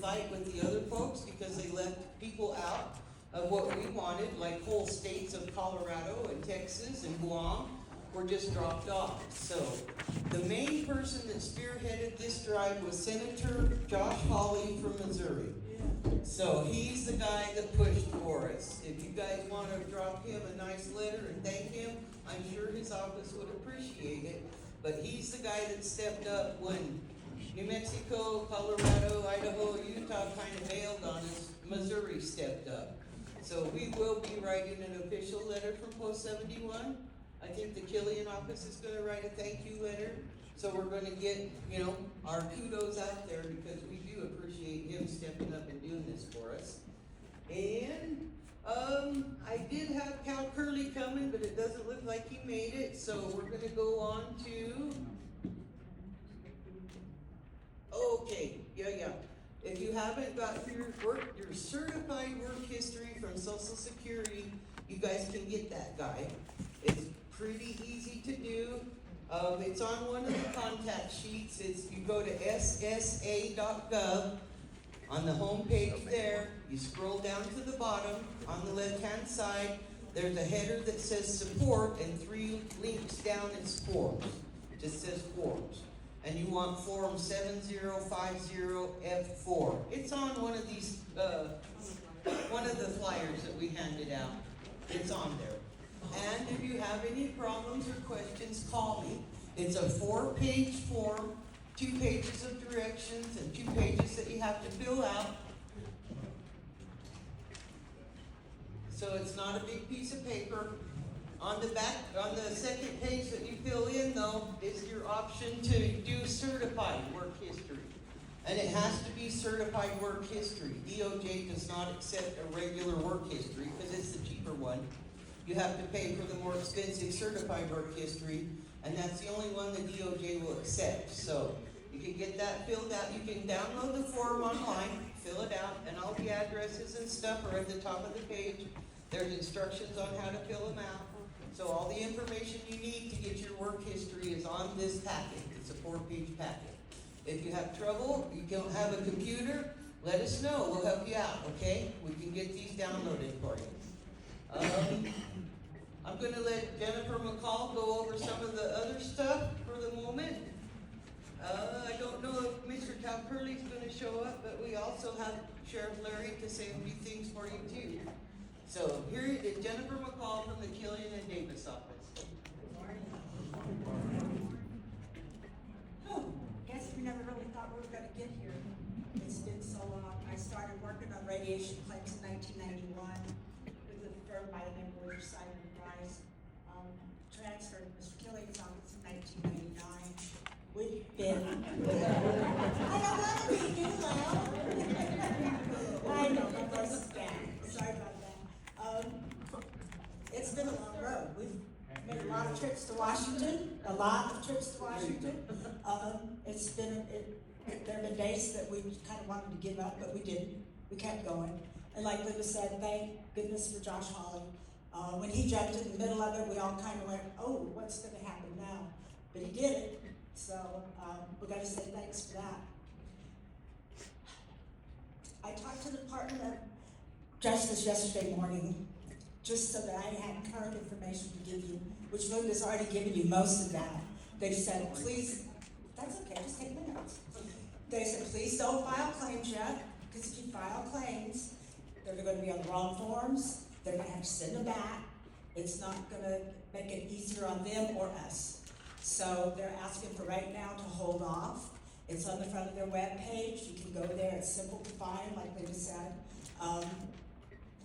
fight with the other folks because they left people out of what we wanted, like whole states of Colorado and Texas and Guam were just dropped off. So the main person that spearheaded this drive was Senator Josh Hawley from Missouri. So he's the guy that pushed for us. If you guys want to drop him a nice letter and thank him, I'm sure his office would appreciate it. But he's the guy that stepped up when New Mexico, Colorado, Idaho, Utah kind of bailed on us. Missouri stepped up. So we will be writing an official letter from Post 71. I think the Killian office is going to write a thank you letter. So we're going to get, our kudos out there because we do appreciate him stepping up and doing this for us. And I did have Cal Curley coming, but it doesn't look like he made it. So we're going to go on to. Okay, yeah. If you haven't got your certified work history from Social Security, you guys can get that guide. It's pretty easy to do. It's on one of the contact sheets. You go to ssa.gov. On the home page there, you scroll down to the bottom. On the left-hand side, there's a header that says support, and 3 links down is forms. It just says forms. And you want form 7050F4. It's on one of these, one of the flyers that we handed out. It's on there. And if you have any problems or questions, call me. It's a 4-page form, 2 pages of directions, and 2 pages that you have to fill out. So it's not a big piece of paper. On the back, on the second page that you fill in, though, is your option to do certified work history. And it has to be certified work history. DOJ does not accept a regular work history because it's the cheaper one. You have to pay for the more expensive certified work history, and that's the only one the DOJ will accept. So you can get that filled out. You can download the form online, fill it out, and all the addresses and stuff are at the top of the page. There's instructions on how to fill them out. So all the information you need to get your work history is on this packet. It's a 4-page packet. If you have trouble, you don't have a computer, let us know. We'll help you out, okay? We can get these downloaded for you. I'm going to let Jennifer McCall go over some of the other stuff for the moment. I don't know if Mr. Cal Curley's going to show up, but we also have Sheriff Larry to say a few things for you too. So here is Jennifer McCall from the Killian and Davis office. Guess we never really thought we were going to get here. It's been so long. I started working on radiation claims in 1991 with a firm by the name of Riverside and Price. Transferred to Mr. Killian's office in 1999. We've been. I don't want to be too loud. I know, my voice is bad. Sorry about that. It's been a long road. We've made a lot of trips to Washington. There have been days that we kind of wanted to give up, but we didn't. We kept going. And like Linda said, thank goodness for Josh Hawley. When he jumped in the middle of it, we all kind of went, oh, what's going to happen now? But he did it. So we got to say thanks for that. I talked to the Department of Justice yesterday morning, just so that I had current information to give you, which Linda's already given you most of that. They said, please, that's okay, just take minutes. They said, please don't file claims yet, because if you file claims, they're going to be on the wrong forms, they're going to have to send them back. It's not going to make it easier on them or us. So they're asking for right now to hold off. It's on the front of their web page. You can go there. It's simple to find, like they just said,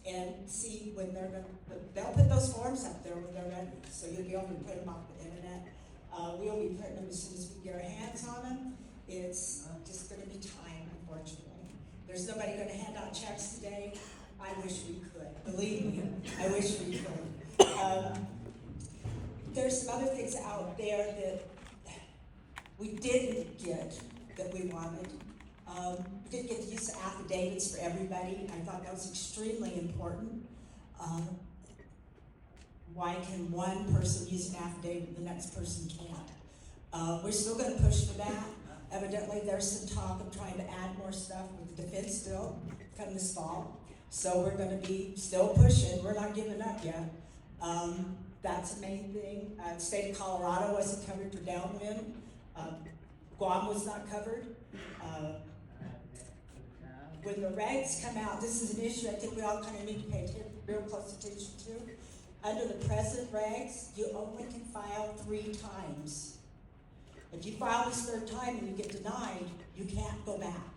and see when they're going to. They'll put those forms up there when they're ready, so you'll be able to print them off the internet. We'll be printing them as soon as we get our hands on them. It's just going to be time, unfortunately. There's nobody going to hand out checks today. I wish we could. Believe me, I wish we could. There's some other things out there that we didn't get that we wanted. We didn't get to use affidavits for everybody. I thought that was extremely important. Why can one person use an affidavit and the next person can't? We're still going to push for that. Evidently, there's some talk of trying to add more stuff with the defense bill come this fall. So we're gonna be still pushing, we're not giving up yet. That's the main thing. The state of Colorado wasn't covered for downwind. Guam was not covered. When the regs come out, this is an issue I think we all kind of need to pay real close attention to. Under the present regs, you only can file 3 times. If you file this 3rd time and you get denied, you can't go back.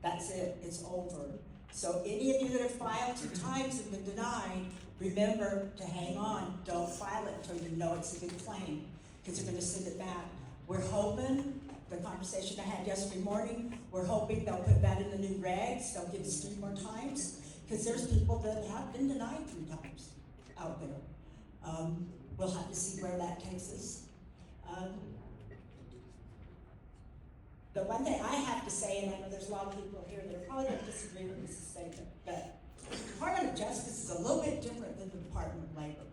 That's it, it's over. So any of you that have filed 2 times and been denied, remember to hang on. Don't file it until you know it's a good claim, because they're gonna send it back. We're hoping, the conversation I had yesterday morning, we're hoping they'll put that in the new regs, they'll give us 3 more times, because there's people that have been denied 3 times out there. We'll have to see where that takes us. The one thing I have to say, and I know there's a lot of people here that are probably going to disagree with this statement, but the Department of Justice is a little bit different than the Department of Labor.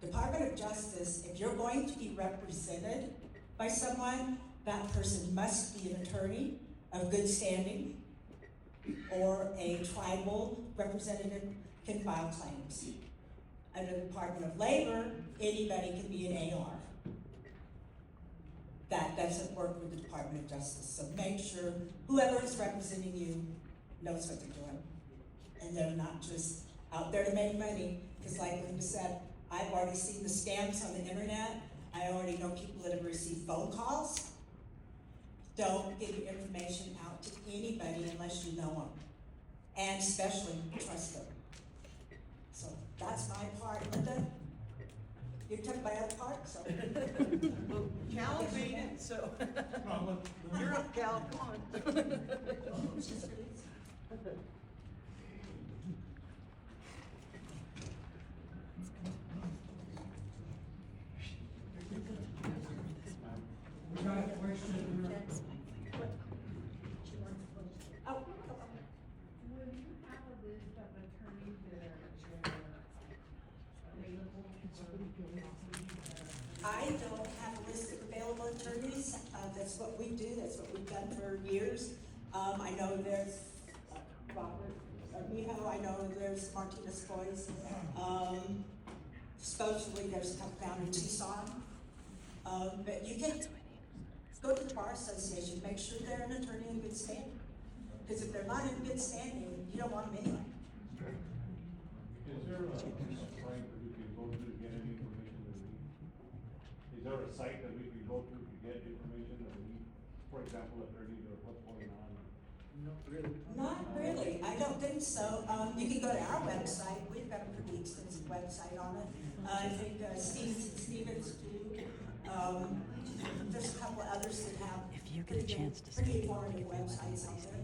Department of Justice, if you're going to be represented by someone, that person must be an attorney of good standing, or a tribal representative can file claims. Under the Department of Labor, anybody can be an AR. That doesn't work with the Department of Justice. So make sure whoever is representing you knows what they're doing. And they're not just out there to make money. Because like Linda said, I've already seen the scams on the internet. I already know people that have received phone calls. Don't give your information out to anybody unless you know them. And especially trust them. So that's my part, Linda. You took my other part, so. Well, Cal made it, so. You're up, Cal, come on. We got a question here. Oh, Will you have a list of attorneys that are available I don't have a list of available attorneys. That's what we do, that's what we've done for years. I know there's Robert Mijo, I know there's Martinez Boys. Supposedly there's a couple down in Tucson. But you can go to the Bar Association, make sure they're an attorney in good standing. Because if they're not in good standing, you don't want them anyway. Is there a site that we can go to get any information that we need? Is there a site that we can go to get information that we need? For example, attorneys or what's going on? Not really. Not really, I don't think so. You can go to our website, we've got a pretty extensive website on it. I think Stevens do. There's a couple of others that have If you get a chance to pretty speak, informative websites out there.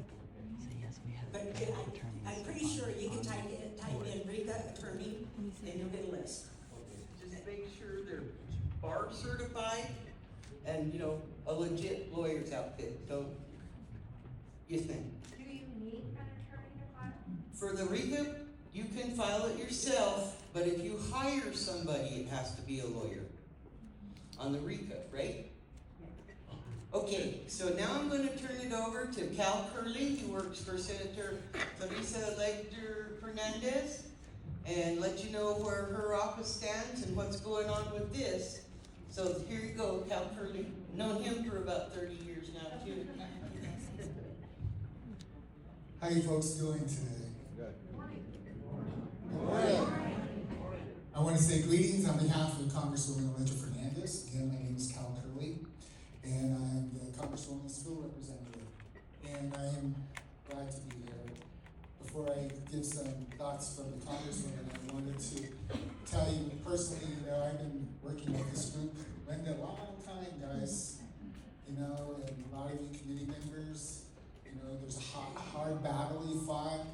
say yes, we have But attorneys. I'm pretty sure you can type in RECA attorney and you'll get a list. Just make sure they're bar certified and, you know, a legit lawyer's outfit, don't. Yes, ma'am. Do you need an attorney to file? For the RECA, you can file it yourself, but if you hire somebody, it has to be a lawyer. On the RECA, right? Okay, so now I'm gonna turn it over to Cal Curley, who works for Senator Teresa Lecter Fernandez, and let you know where her office stands and what's going on with this. So here you go, Cal Curley. Known him for about 30 years now, too. How you folks doing today? Good. Good. I want to say greetings on behalf of Congresswoman Lecter Fernandez. Again, my name is Cal Curley, and I'm the Congresswoman's field representative. And I am glad to be here. Before I give some thoughts from the Congresswoman, I wanted to tell you personally, you know, I've been working with this group a long time, guys. You know, and a lot of you committee members. You know, there's a hard battle you fought.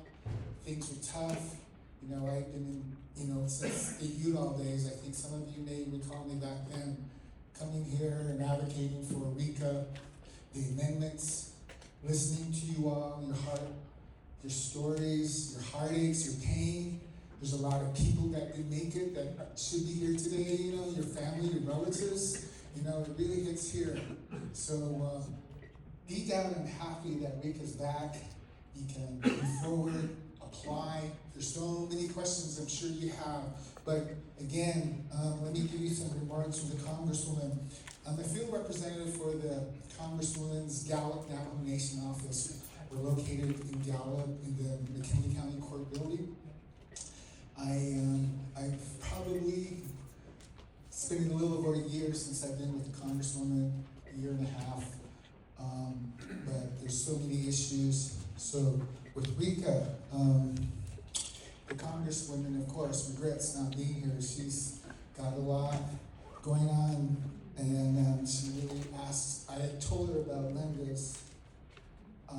Things were tough. You know, I've been in, you know, since the Udall days. I think some of you may recall me back then, coming here and advocating for RECA, the amendments, listening to you all, your heart, your stories, your heartaches, your pain. There's a lot of people that didn't make it that should be here today, you know, your family, your relatives. You know, it really hits here. So, deep down, I'm happy that RECA's back. You can move forward, apply. There's so many questions I'm sure you have. But again, let me give you some remarks from the Congresswoman. I'm a field representative for the Congresswoman's Gallup Navajo Nation office. We're located in Gallup in the McKinley County Court building. I've probably spent a little over a year since I've been with the Congresswoman, a year and a half. But there's so many issues. So with RECA, the Congresswoman, of course, regrets not being here. She's got a lot going on, and she really asked. I had told her about Linda's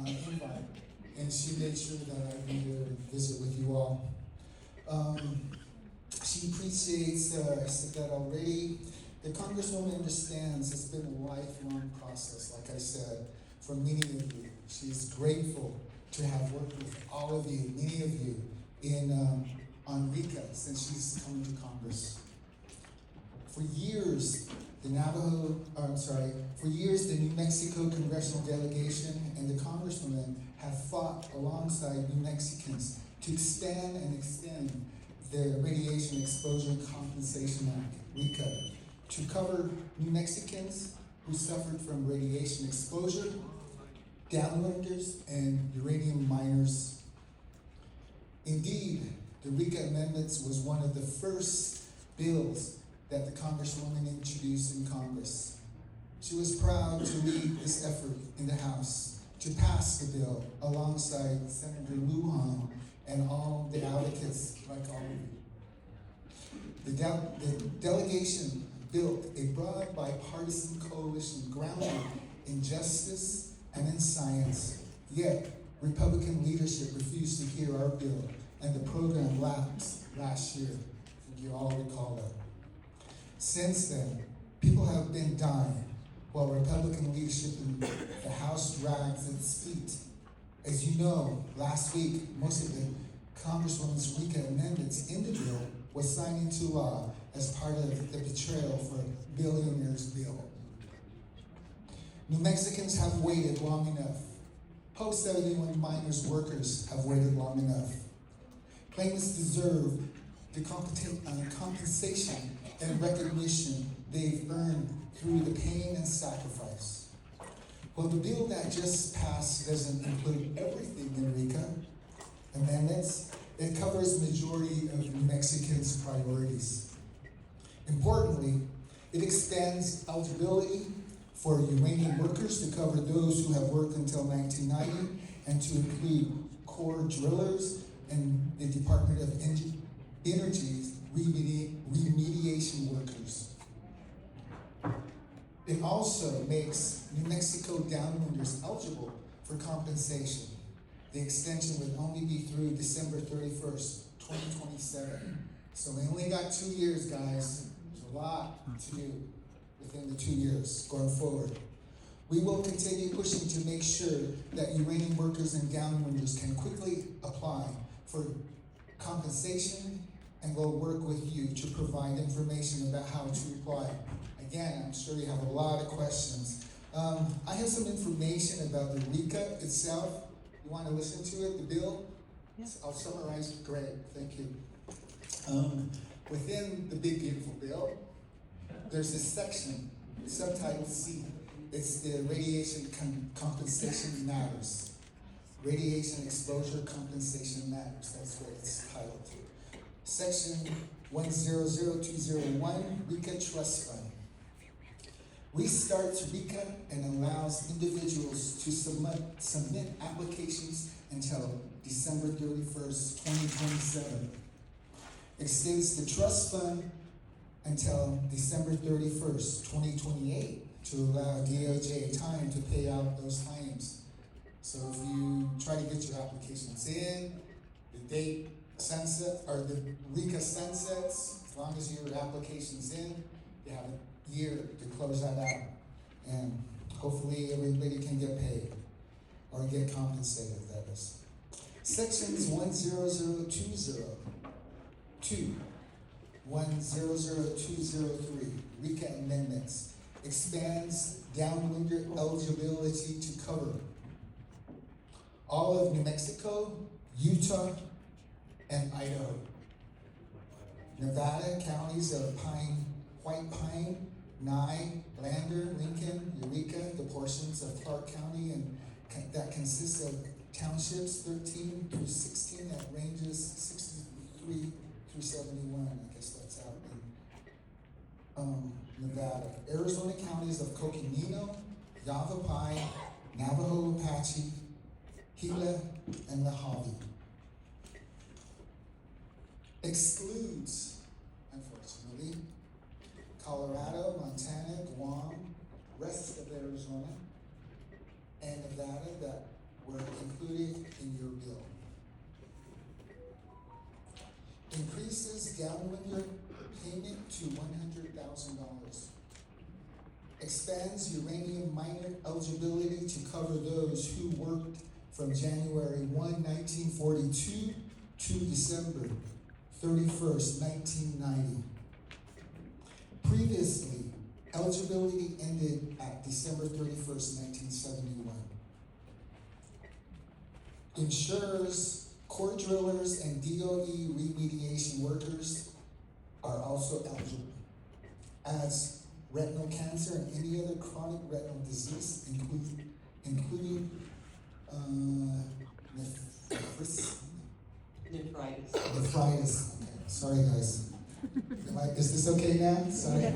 invite, and she made sure that I'd be there to visit with you all. She appreciates, I said that already. The Congresswoman understands it's been a lifelong process, like I said, for many of you. She's grateful to have worked with all of you, many of you, on RECA since she's come to Congress. For years, the New Mexico Congressional Delegation and the Congresswoman have fought alongside New Mexicans to expand and extend the Radiation Exposure and Compensation Act, RECA, to cover New Mexicans who suffered from radiation exposure, downwinders, and uranium miners. Indeed, the RECA amendments was one of the first bills that the Congresswoman introduced in Congress. She was proud to lead this effort in the House to pass the bill alongside Senator Lujan and all the advocates like all of you. The delegation built a broad bipartisan coalition grounded in justice and in science. Yet, Republican leadership refused to hear our bill, and the program lapsed last year. You all recall that. Since then, people have been dying while Republican leadership in the House drags its feet. As you know, last week, most of the Congresswoman's RECA amendments in the bill was signed into law as part of the betrayal for billionaires' bill. New Mexicans have waited long enough. Post-71 miners workers have waited long enough. Claimants deserve the compensation and recognition they've earned through the pain and sacrifice. Well, the bill that just passed doesn't include everything in RECA amendments. It covers the majority of New Mexicans' priorities. Importantly, it expands eligibility for uranium workers to cover those who have worked until 1990 and to include core drillers and the Department of Energy's remediation workers. It also makes New Mexico downwinders eligible for compensation. The extension would only be through December 31st, 2027. So we only got 2 years, guys. There's a lot to do within the 2 years going forward. We will continue pushing to make sure that uranium workers and downwinders can quickly apply for compensation, and we'll work with you to provide information about how to apply. Again, I'm sure you have a lot of questions. I have some information about the RECA itself. You want to listen to it, the bill? Yes. I'll summarize. Great, thank you. Within the big, beautiful bill, there's this section, subtitle C. It's the Radiation Compensation Matters. Radiation Exposure Compensation Matters. That's what it's titled. Section 100201, RECA Trust Fund. Restarts RECA and allows individuals to submit applications until December 31st, 2027. Extends the trust fund until December 31st, 2028 to allow DOJ time to pay out those claims. So if you try to get your applications in, the date sunset, or the RECA sunsets, as long as your application's in, you have a year to close that out. And hopefully everybody can get paid, or get compensated, that is. Sections 10020, 1002003, RECA amendments, expands downwinder eligibility to cover all of New Mexico, Utah, and Idaho. Nevada counties of White Pine, Nye, Lander, Lincoln, Eureka, the portions of Clark County that consist of townships 13 through 16 that ranges 63 through 71. I guess that's out in Nevada. Arizona counties of Coconino, Yavapai, Navajo, Apache, Gila, and Mojave. Excludes, unfortunately, Colorado, Montana, Guam, rest of Arizona, and Nevada that were included in your bill. Increases downwinder payment to $100,000. Expands uranium miner eligibility to cover those who worked from January 1, 1942 to December 31st, 1990. Previously, eligibility ended at December 31st, 1971. Insurers, core drillers, and DOE remediation workers are also eligible, as retinal cancer and any other chronic retinal disease, including nephritis. Okay, sorry guys. Is this okay now? Sorry. I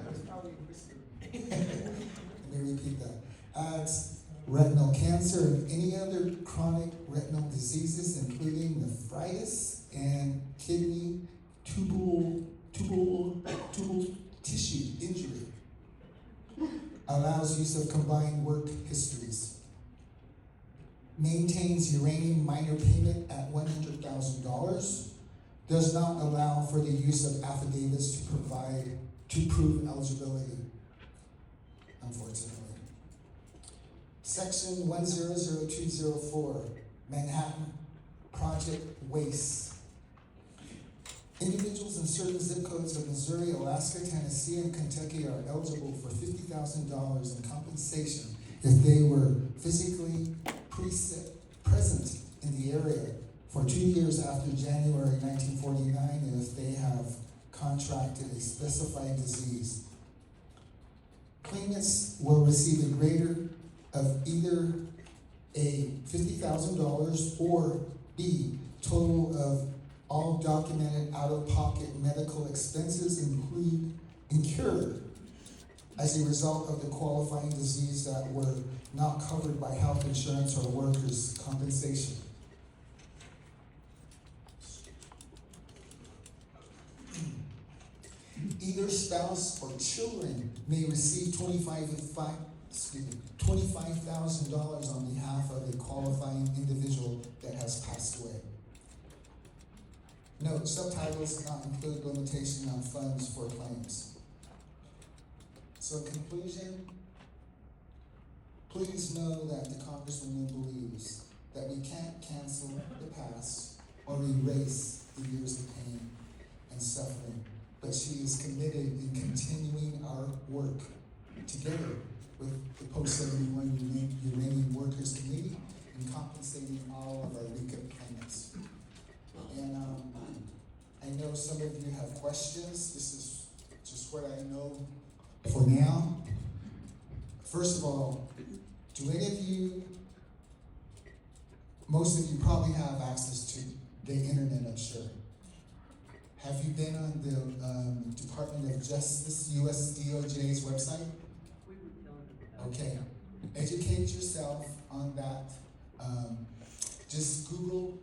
was probably whispering. Let me repeat that. It's retinal cancer and any other chronic retinal diseases, including nephritis and kidney tubal tissue injury. Allows use of combined work histories. Maintains uranium minor payment at $100,000. Does not allow for the use of affidavits to prove eligibility, unfortunately. Section 100204, Manhattan Project Waste. Individuals in certain zip codes of Missouri, Alaska, Tennessee, and Kentucky are eligible for $50,000 in compensation if they were physically present in the area for 2 years after January 1949 and if they have contracted a specified disease. Claimants will receive a greater of either a $50,000 or B, total of all documented out-of-pocket medical expenses incurred as a result of the qualifying disease that were not covered by health insurance or workers' compensation. Either spouse or children may receive $25,000 on behalf of a qualifying individual that has passed away. Note, subtitles do not include limitation on funds for claims. So in conclusion, please know that the Congresswoman believes that we can't cancel the past or erase the years of pain and suffering, but she is committed in continuing our work together with the Post-71 Uranium Workers Committee in compensating all of our RECA claimants. And I know some of you have questions. This is just what I know for now. First of all, do any of you, most of you probably have access to the internet, I'm sure. Have you been on the Department of Justice, US DOJ's website? Okay. Educate yourself on that. Just Google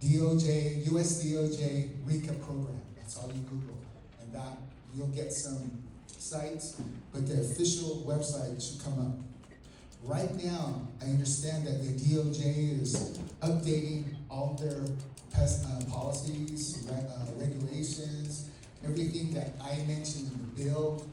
DOJ, US DOJ RECA program. That's all you Google. And that you'll get some sites, but the official website should come up. Right now, I understand that the DOJ is updating all their policies, regulations, everything that I mentioned in the bill.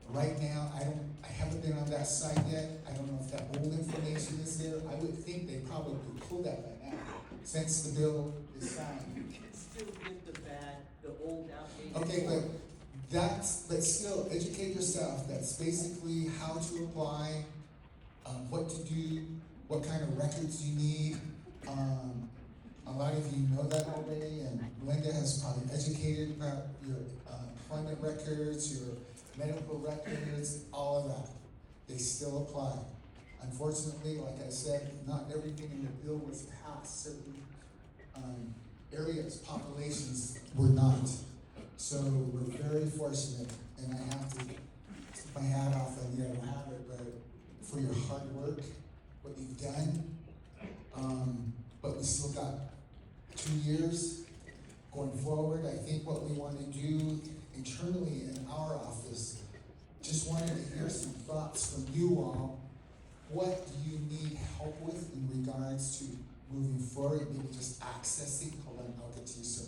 Right now, I haven't been on that site yet. I don't know if that old information is there. I would think they probably pull that by now, since the bill is signed. You can still get the old outdated. Okay, but but still, educate yourself. That's basically how to apply, what to do, what kind of records you need. A lot of you know that already, and Linda has probably educated about your employment records, your medical records, all of that. They still apply. Unfortunately, like I said, not everything in the bill was passed. Certain areas, populations were not. So we're very fortunate, and I have to take my hat off on the other have it, but for your hard work, what you've done. But we still got 2 years going forward. I think what we want to do internally in our office, just wanted to hear some thoughts from you all. What do you need help with in regards to moving forward? Maybe just accessing, hold on, I'll get to you, sir.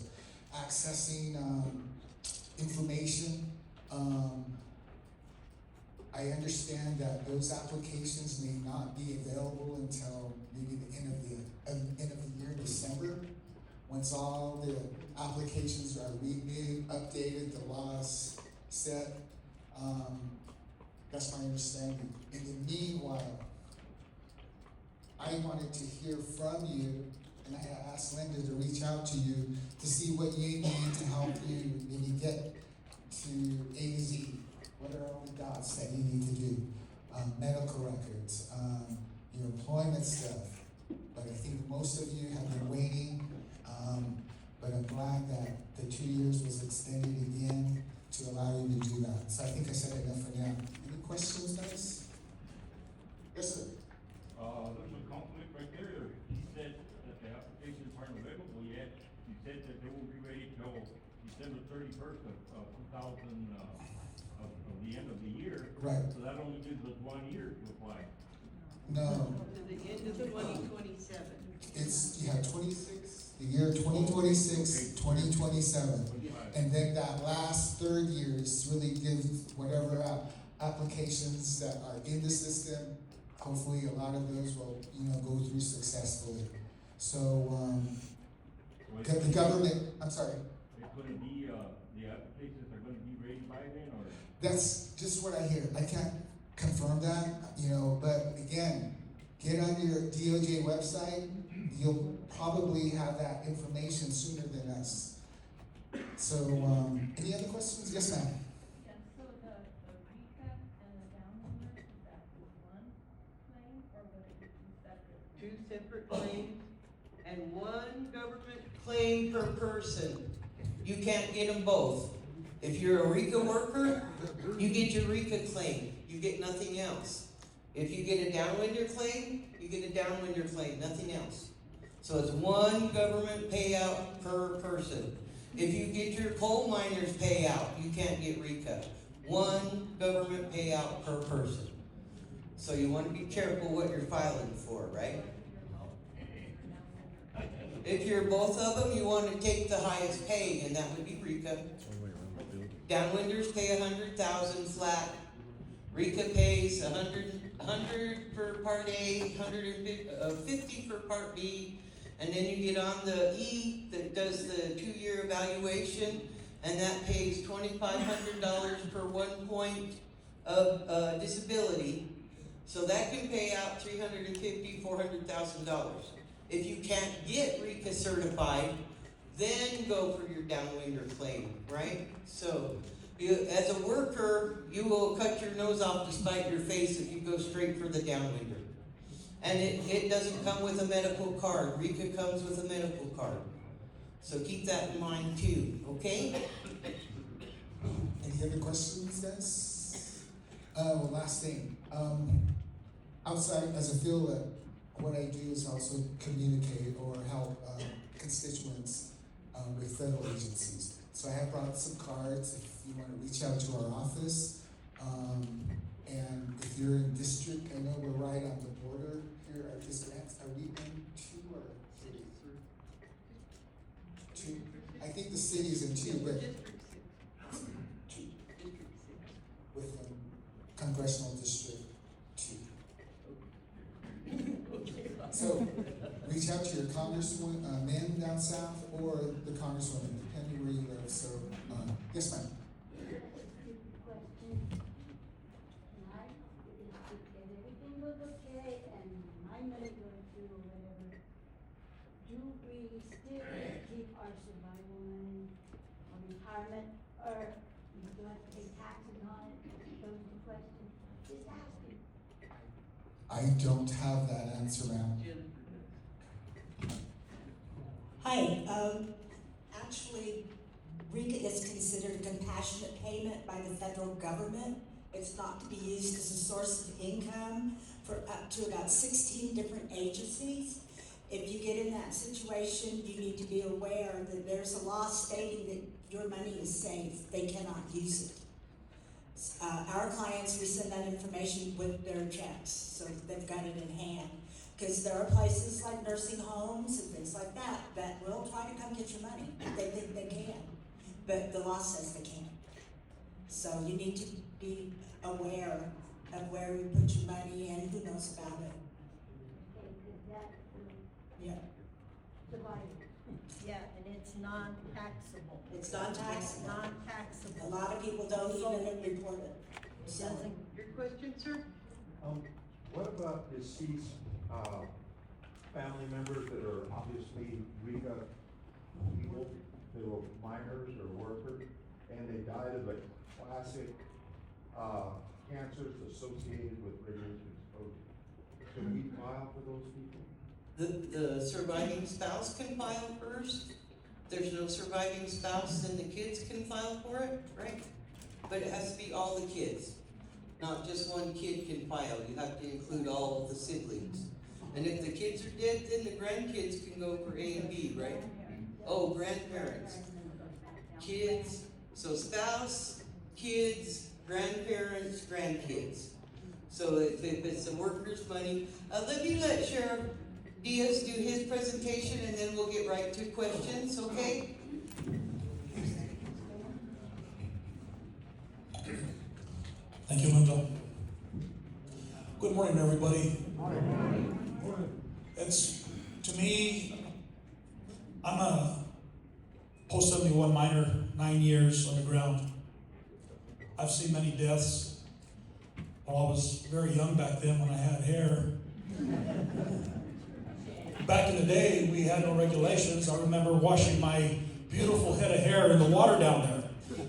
Accessing information. I understand that those applications may not be available until maybe the end of the year, December, once all the applications are renewed, updated, the laws set. That's my understanding. In the meanwhile, I wanted to hear from you, and I asked Linda to reach out to you to see what you need to help you maybe get to A to Z. What are all the dots that you need to do? Medical records, your employment stuff. But I think most of you have been waiting, but I'm glad that the 2 years was extended again to allow you to do that. So I think I said enough for now. Any questions, guys? Yes, sir. There's a conflict right there. He said that the applications aren't available yet. He said that they won't be ready till December 31st of 2000, of the end of the year. Right. So that only gives us 1 year to apply. No, To the end of 2027. it's, you have 26, the year 2026, 2027. And then that last third year is really gives whatever applications that are in the system. Hopefully, a lot of those will, go through successfully. So, the government, I'm sorry. It's gonna be, the applications are gonna be ready by then, or? That's just what I hear. I can't confirm that, but again, get on your DOJ website. You'll probably have that information sooner than us. So, any other questions? Yes, ma'am. Yeah, so the RECA and the downloader, is that one claim, or would it be separate? 2 separate claims and 1 government claim per person. You can't get them both. If you're a RECA worker, you get your RECA claim. You get nothing else. If you get a downwinder claim, you get a downwinder claim, nothing else. So it's 1 government payout per person. If you get your coal miners payout, you can't get RECA. 1 government payout per person. So you want to be careful what you're filing for, right? If you're both of them, you want to take the highest pay, and that would be RECA. Downwinders pay 100,000 flat. RECA pays 100 for Part A, 150 for Part B, and then you get on the E that does the 2-year evaluation, and that pays $2,500 per 1 point of disability. So that can pay out $350,000, $400,000. If you can't get RECA certified, then go for your downwinder claim, right? So, as a worker, you will cut your nose off to spite your face if you go straight for the downwinder. And it doesn't come with a medical card. RECA comes with a medical card. So keep that in mind too, okay? Any other questions, guys? Last thing. Outside, as a field, what I do is also communicate or help constituents with federal agencies. So I have brought some cards if you want to reach out to our office. And if you're in district, I know we're right on the border here. Are we in 2 or 3? 2. I think the city's in 2, but 2 with congressional district 2. So reach out to your congresswoman, men down south, or the congresswoman, depending where you live. So yes, ma'am. we still keep our survival money or retirement, or you still have to pay taxes on it? Those are the questions. Just asking. I don't have that answer, ma'am. Hi, actually, RECA is considered a compassionate payment by the federal government. It's not to be used as a source of income for up to about 16 different agencies. If you get in that situation, you need to be aware that there's a law stating that your money is safe. They cannot use it. Our clients, we send that information with their checks, so they've got it in hand. Because there are places like nursing homes and things like that that will try to come get your money. They think they can, but the law says they can't. So you need to be aware of where you put your money and who knows about it. Okay, because that's Yeah, survival. Yeah, and it's non-taxable. it's non-taxable. A Non-taxable. lot of people don't even report it. So, Doesn't, Your question, sir? What about deceased, family members that are obviously RECA people, that were minors or workers, and they died of the classic, cancers associated with radiation exposure? Can we file for those people? The surviving spouse can file first. If there's no surviving spouse, then the kids can file for it, right? But it has to be all the kids. Not just one kid can file. You have to include all of the siblings. And if the kids are dead, then the grandkids can go for A and B, right? Oh, grandparents. Kids, so spouse, kids, grandparents, grandkids. So if it's the workers' money, let me let Sheriff Diaz do his presentation and then we'll get right to questions, okay? Thank you, Linda. Good morning, everybody. It's, to me, I'm a post 71 miner, 9 years underground. I've seen many deaths. Well, I was very young back then when I had hair. Back in the day, we had no regulations. I remember washing my beautiful head of hair in the water down there.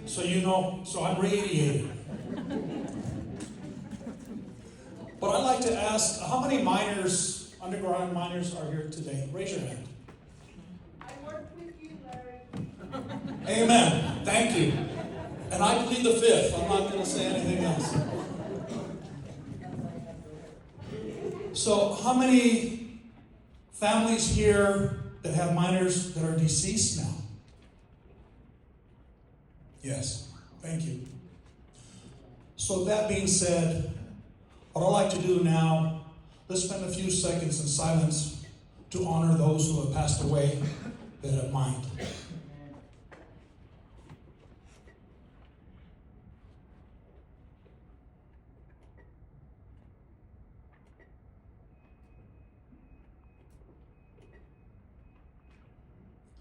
So so I'm radiated. But I'd like to ask, how many miners, underground miners, are here today? Raise your hand. I work with you, Larry. Amen. Thank you. And I plead the fifth. I'm not going to say anything else. So, how many families here that have miners that are deceased now? Yes. Thank you. So, that being said, what I'd like to do now, let's spend a few seconds in silence to honor those who have passed away that have mined.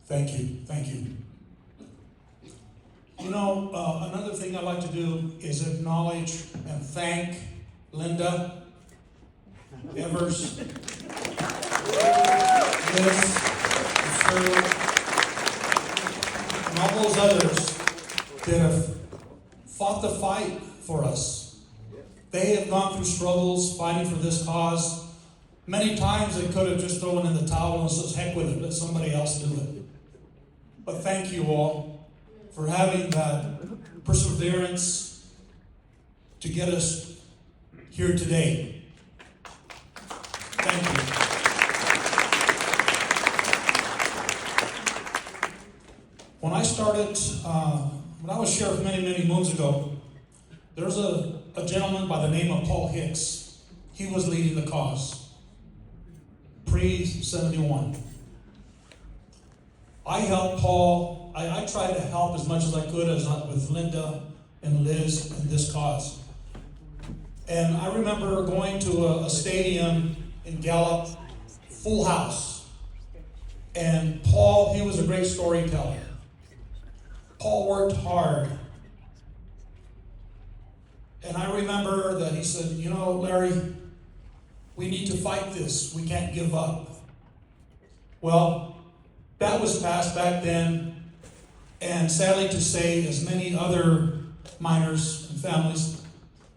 Thank you. Thank you. You know, another thing I'd like to do is acknowledge and thank Linda Evers, Liz, Sue, and all those others that have fought the fight for us. They have gone through struggles fighting for this cause. Many times they could have just thrown in the towel and said, heck with it, let somebody else do it. But thank you all for having that perseverance to get us here today. Thank you. When I started, when I was sheriff many moons ago, there was a gentleman by the name of Paul Hicks. He was leading the cause, pre-71. I helped Paul. I tried to help as much as I could with Linda and Liz in this cause. And I remember going to a stadium in Gallup, full house. And Paul, he was a great storyteller. Paul worked hard. And I remember that he said, you know, Larry, we need to fight this. We can't give up. Well, That was passed back then, and sadly to say, as many other miners and families,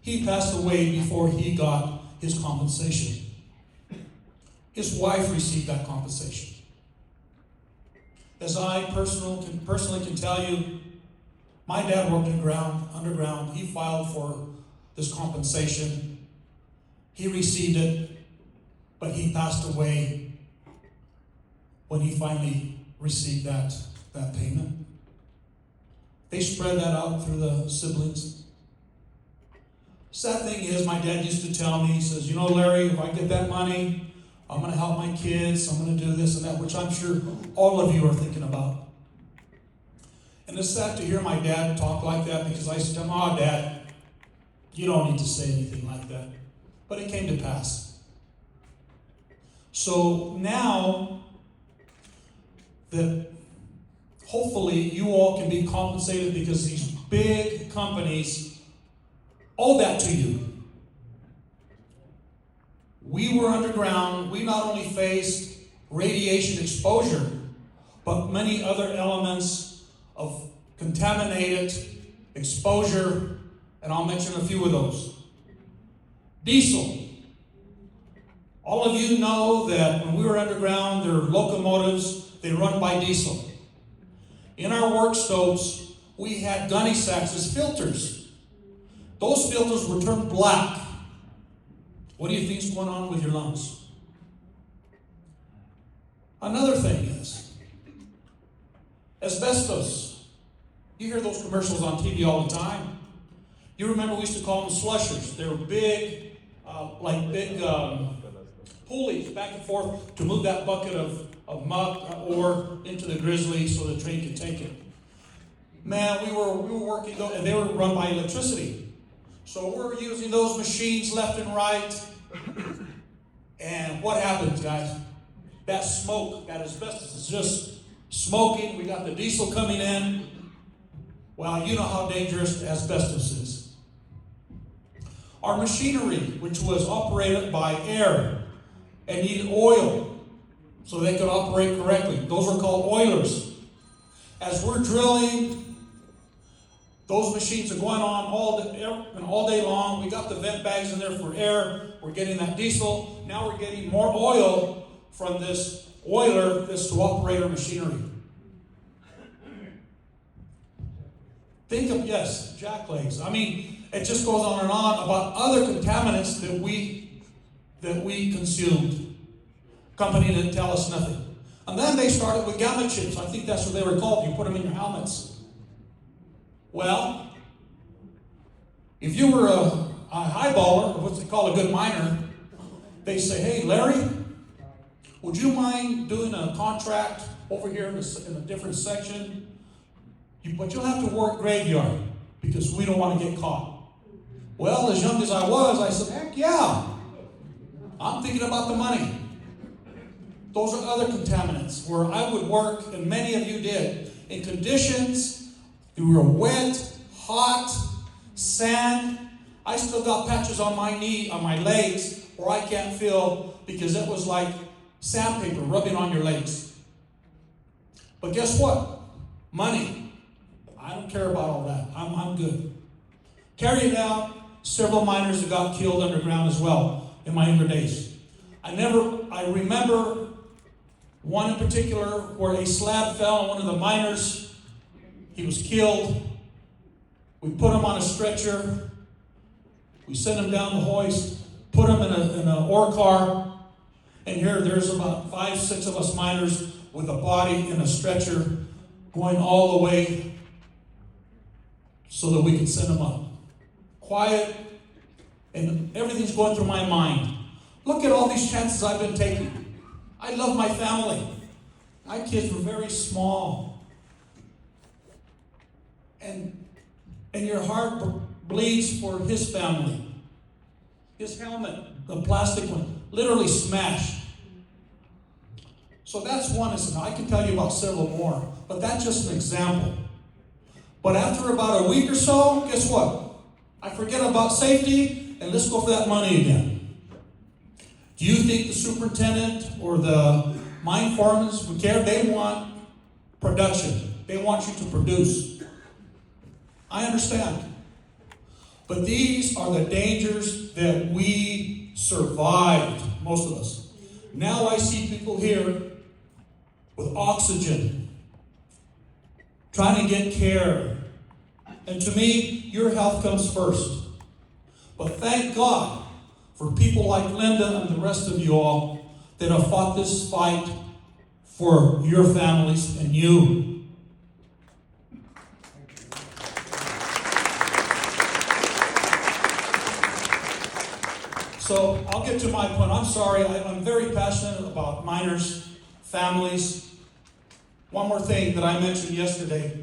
he passed away before he got his compensation. His wife received that compensation. As I personally can tell you, my dad worked underground. He filed for this compensation. He received it, but he passed away when he finally received that payment. They spread that out through the siblings. Sad thing is, my dad used to tell me, he says, you know, Larry, if I get that money, I'm going to help my kids, I'm going to do this and that, which I'm sure all of you are thinking about. And it's sad to hear my dad talk like that, because I said to him, oh, Dad, you don't need to say anything like that. But it came to pass. So now that hopefully you all can be compensated, because these big companies owe that to you. We were underground. We not only faced radiation exposure, but many other elements of contaminated exposure, and I'll mention a few of those. Diesel. All of you know that when we were underground, there are locomotives, they run by diesel. In our work stoves, we had gunny sacks as filters. Those filters were turned black. What do you think is going on with your lungs? Another thing is asbestos. You hear those commercials on TV all the time. You remember we used to call them slushers. They were big, pulleys back and forth to move that bucket of muck or into the grizzly so the train could take it. Man, we were working, and they were run by electricity. So we're using those machines left and right. And what happens, guys? That smoke, that asbestos is just smoking. We got the diesel coming in. Well, you know how dangerous asbestos is. Our machinery, which was operated by air and needed oil so they could operate correctly, those were called oilers. As we're drilling, those machines are going on all day long. We got the vent bags in there for air. We're getting that diesel. Now we're getting more oil from this oiler, this to operate our machinery. Think of, yes, jacklegs. I mean, it just goes on and on about other contaminants that we consumed. Company didn't tell us nothing. And then they started with gamma chips. I think that's what they were called. You put them in your helmets. Well, if you were a highballer, or what's it called, a good miner, they say, hey, Larry, would you mind doing a contract over here in a different section? But you'll have to work graveyard because we don't want to get caught. Well, as young as I was, I said, heck yeah. I'm thinking about the money. Those are other contaminants where I would work, and many of you did, in conditions, you were wet, hot, sand. I still got patches on my knee, on my legs, where I can't feel because it was like sandpaper rubbing on your legs. But guess what? Money. I don't care about all that. I'm good. Carried out several miners that got killed underground as well in my younger days. I remember one in particular where a slab fell on one of the miners. He was killed. We put him on a stretcher. We sent him down the hoist, put him in an ore car. And here there's about 5, 6 of us miners with a body in a stretcher going all the way so that we could send him up. Quiet, and everything's going through my mind. Look at all these chances I've been taking. I love my family. My kids were very small. And your heart bleeds for his family. His helmet, the plastic one, literally smashed. So that's one incident. I can tell you about several more, but that's just an example. But after about a week or so, guess what? I forget about safety, and let's go for that money again. Do you think the superintendent or the mine foremen who care, they want production. They want you to produce. I understand. But these are the dangers that we survived, most of us. Now I see people here with oxygen, trying to get care. And to me, your health comes first. But thank God for people like Linda and the rest of you all that have fought this fight for your families and you. So I'll get to my point. I'm sorry, I'm very passionate about minors, families. One more thing that I mentioned yesterday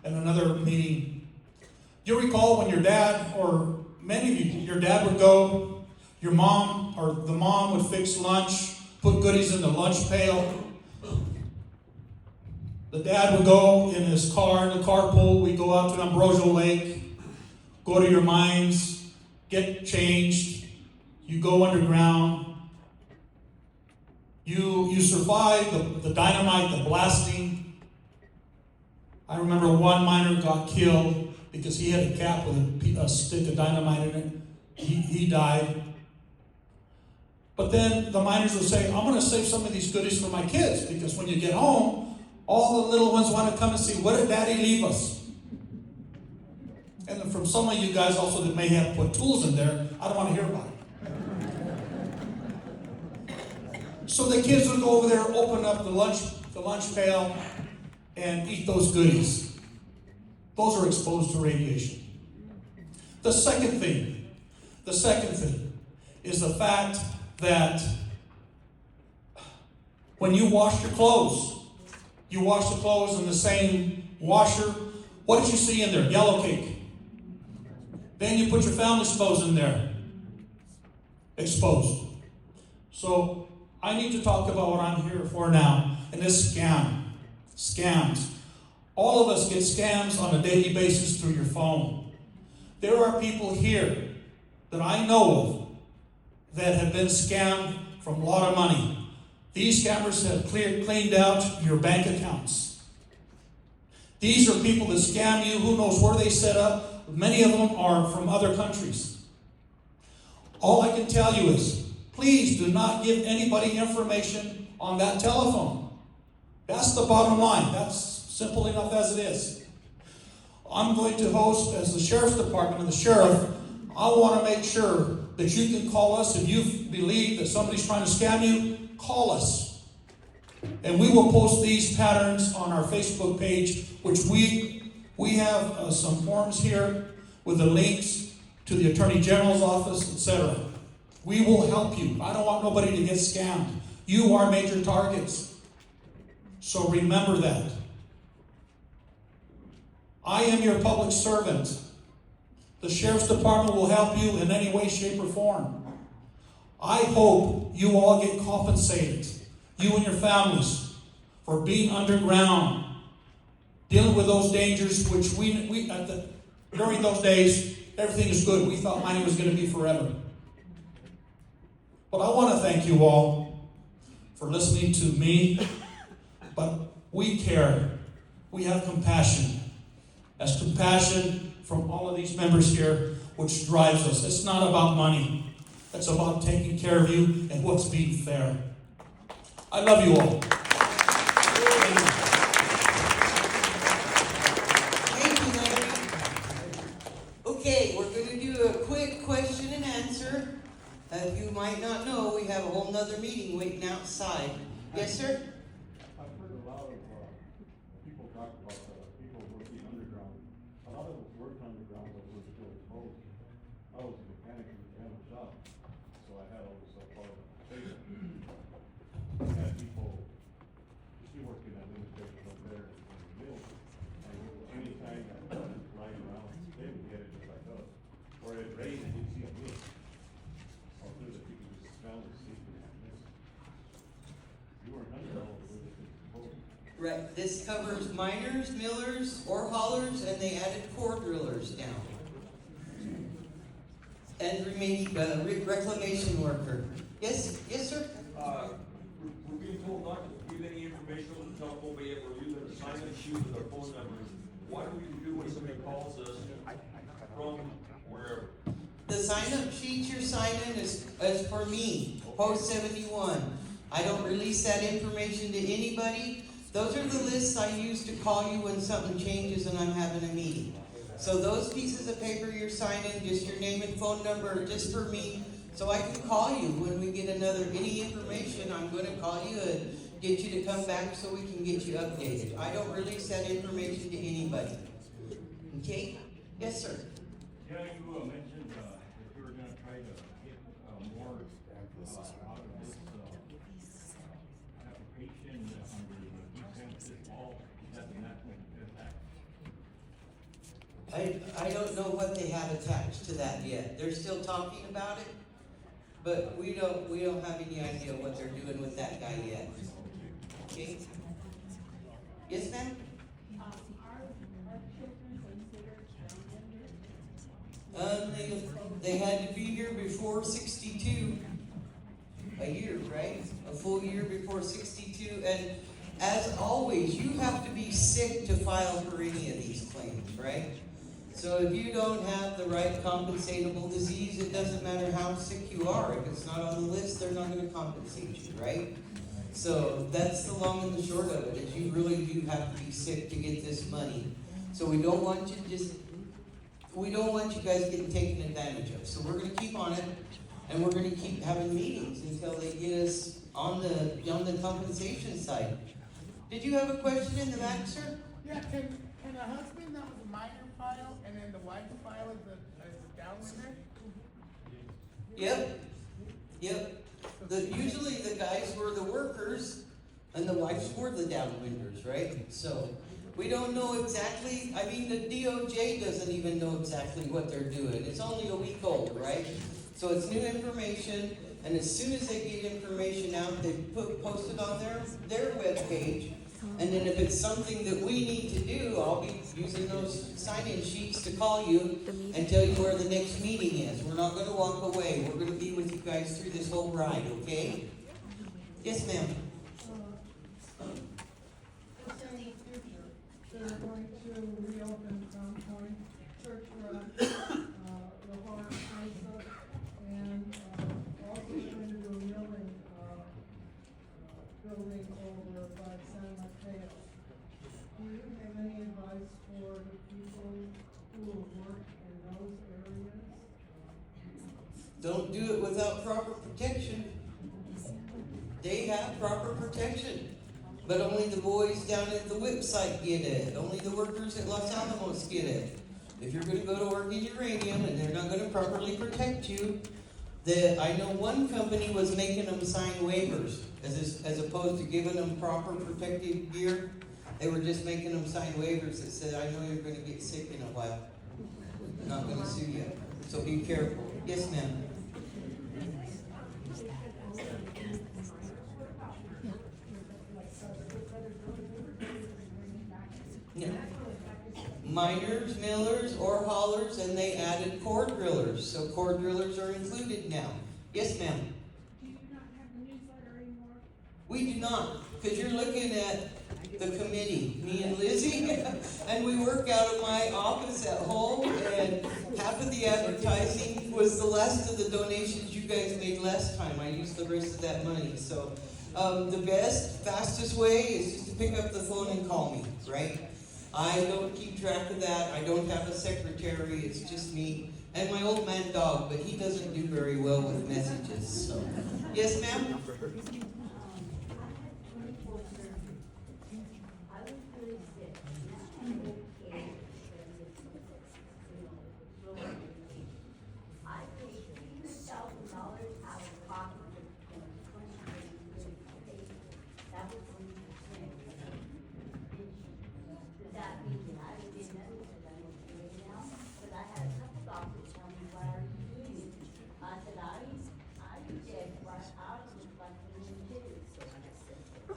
in another meeting. You recall when your dad, or many of you, your dad would go, your mom, or the mom would fix lunch, put goodies in the lunch pail. The dad would go in his car, in the carpool, we'd go out to Ambrosio Lake, go to your mines, get changed. You go underground. You survive the dynamite, the blasting. I remember one miner got killed because he had a cap with a stick of dynamite in it. He died. But then the miners would say, I'm going to save some of these goodies for my kids, because when you get home, all the little ones want to come and see, what did Daddy leave us? And from some of you guys also that may have put tools in there, I don't want to hear about it. So the kids would go over there, open up the lunch pail, and eat those goodies. Those are exposed to radiation. The second thing is the fact that when you wash your clothes, you wash the clothes in the same washer. What did you see in there? Yellow cake. Then you put your family's clothes in there. Exposed. So I need to talk about what I'm here for now, and this scams. All of us get scams on a daily basis through your phone. There are people here that I know of that have been scammed from a lot of money. These scammers have cleaned out your bank accounts. These are people that scam you. Who knows where they set up? Many of them are from other countries. All I can tell you is, please do not give anybody information on that telephone. That's the bottom line. That's simple enough as it is. I'm going to host, as the sheriff's department and the sheriff, I want to make sure that you can call us if you believe that somebody's trying to scam you. Call us. And we will post these patterns on our Facebook page, which we have some forms here with the links to the Attorney General's office, etc. We will help you. I don't want nobody to get scammed. You are major targets. So remember that. I am your public servant. The Sheriff's Department will help you in any way, shape, or form. I hope you all get compensated, you and your families, for being underground, dealing with those dangers, which during those days, everything is good. We thought mining was going to be forever. But I want to thank you all for listening to me. But we care. We have compassion. That's compassion from all of these members here, which drives us. It's not about money. It's about taking care of you and what's being fair. I love you all. Thank you, Larry. Okay, we're going to do a quick question and answer. If you might not know, we have a whole nother meeting waiting outside. Yes, sir? I've heard a lot of people talk about people working underground. A lot of us worked underground, but we're still exposed. I was a mechanic in the mechanical shop, so I had all this qualification. I had people, she worked in administration up there in the mill, and anytime that was lying around, they would get it just like us. Or it rained and you'd see a mill. Or through that you could just smell the sea from that mill. You weren't underground, but we were exposed. Right. This covers miners, millers, ore haulers, and they added core drillers now. And reclamation worker. Yes, sir? We're being told sign-up sheet with our phone numbers. What do we do when somebody calls us from wherever? The sign-up sheet you're signing is for me, post 71. I don't release that information to anybody. Those are the lists I use to call you when something changes and I'm having a meeting. So those pieces of paper you're signing, just your name and phone number, are just for me, so I can call you when we get any information. I'm gonna call you and get you to come back so we can get you updated. I don't release that information to anybody. Okay? Yes, sir. Yeah, you mentioned that you were gonna try to get more out of this application under the defense all that's national impact. I don't know what they have attached to that yet. They're still talking about it, but we don't have any idea what they're doing with that guy yet. Okay? Yes, ma'am? Are children considered down under? They had to be here before 62, a year, right? A full year before 62, and as always, you have to be sick to file for any of these claims, right? So if you don't have the right compensatable disease, it doesn't matter how sick you are. If it's not on the list, they're not gonna compensate you, right? So that's the long and the short of it, is you really do have to be sick to get this money. So we don't want you guys getting taken advantage of. So we're gonna keep on it, and we're gonna keep having meetings until they get us on the compensation side. Did you have a question in the back, sir? Yeah, can a husband that was a minor file and then the wife file as a downwinder? Yep. Usually the guys were the workers and the wives were the downwinders, right? So we don't know exactly, I mean, the DOJ doesn't even know exactly what they're doing. It's only a week old, right? So it's new information, and as soon as they get information out, they post it on their webpage. And then if it's something that we need to do, I'll be using those sign-in sheets to call you and tell you where the next meeting is. We're not gonna walk away. We're gonna be with you guys through this whole ride, okay? Yes, ma'am. They're going to reopen Crown Point, Church Road, the Horror Concept, and also they're going to do a building over by San Mateo. Do you have any advice for the people who work in those areas? Don't do it without proper protection. They have proper protection. But only the boys down at the whip site get it. Only the workers at Los Alamos get it. If you're gonna go to work in uranium and they're not gonna properly protect you, I know one company was making them sign waivers as opposed to giving them proper protective gear. They were just making them sign waivers that said, I know you're gonna get sick in a while. I'm not gonna sue you. So be careful. Yes, ma'am. Yeah. Miners, millers, or haulers, and they added core drillers. So core drillers are included now. Yes, ma'am. Do you not have the newsletter anymore? We do not, because you're looking at the committee, me and Lizzie, and we work out of my office at home, and half of the advertising was the last of the donations you guys made last time. I used the rest of that money. So the best, fastest way is just to pick up the phone and call me, right? I don't keep track of that. I don't have a secretary. It's just me and my old man dog, but he doesn't do very well with messages. So, yes, ma'am.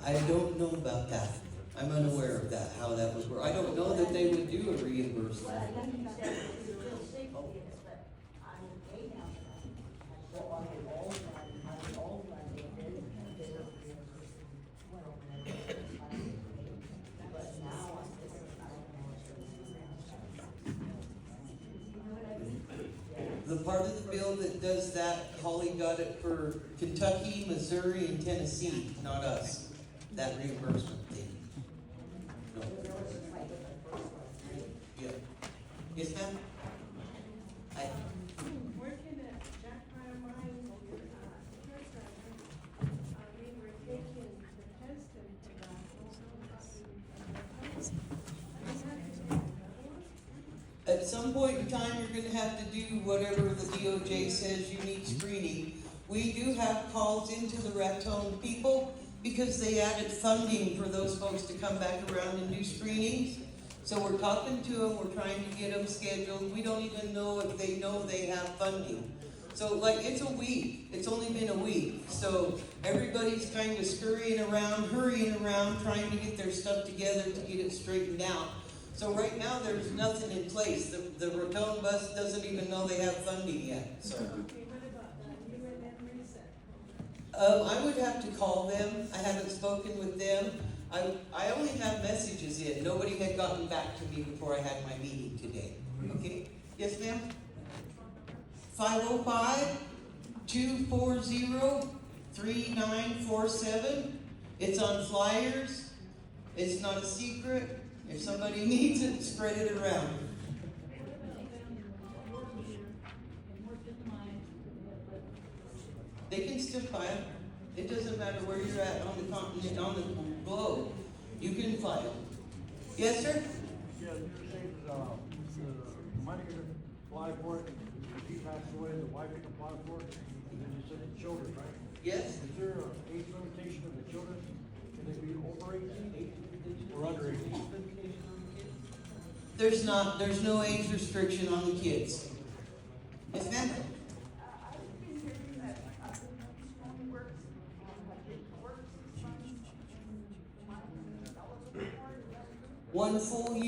I don't know about that. I'm unaware of that, how that would work. I don't know that they would do a reimbursement. part of the bill that does that, Holly got it for Kentucky, Missouri, and Tennessee, not us. That reimbursement thing. No. Yeah. Yes, ma'am? Working at Jack Pryor Mine, we were taking the testing for that. At some point in time, you're gonna have to do whatever the DOJ says you need screening. We do have calls into the Raton people because they added funding for those folks to come back around and do screenings. So we're talking to them, we're trying to get them scheduled. We don't even know if they know they have funding. So like, it's a week, it's only been a week. So everybody's kind of scurrying around, hurrying around, trying to get their stuff together to get it straightened out. So right now, there's nothing in place. The Raton bus doesn't even know they have funding yet, so. Okay, what about the UNM reset? I would have to call them. I haven't spoken with them. I only have messages in. Nobody had gotten back to me before I had my meeting today. Okay? Yes, ma'am? 505-240-3947. It's on flyers. It's not a secret. If somebody needs it, spread it around. They can still file. It doesn't matter where you're at on the continent, on the globe. You can file. Yes, sir? Yeah, you're saying, the money can apply for it, if he passes away, the wife can apply for it, and then you said the children, right? Yes? Is there an age limitation of the children? Can they be over 18 or under 18? There's no age restriction on the kids. Yes, ma'am? One full year.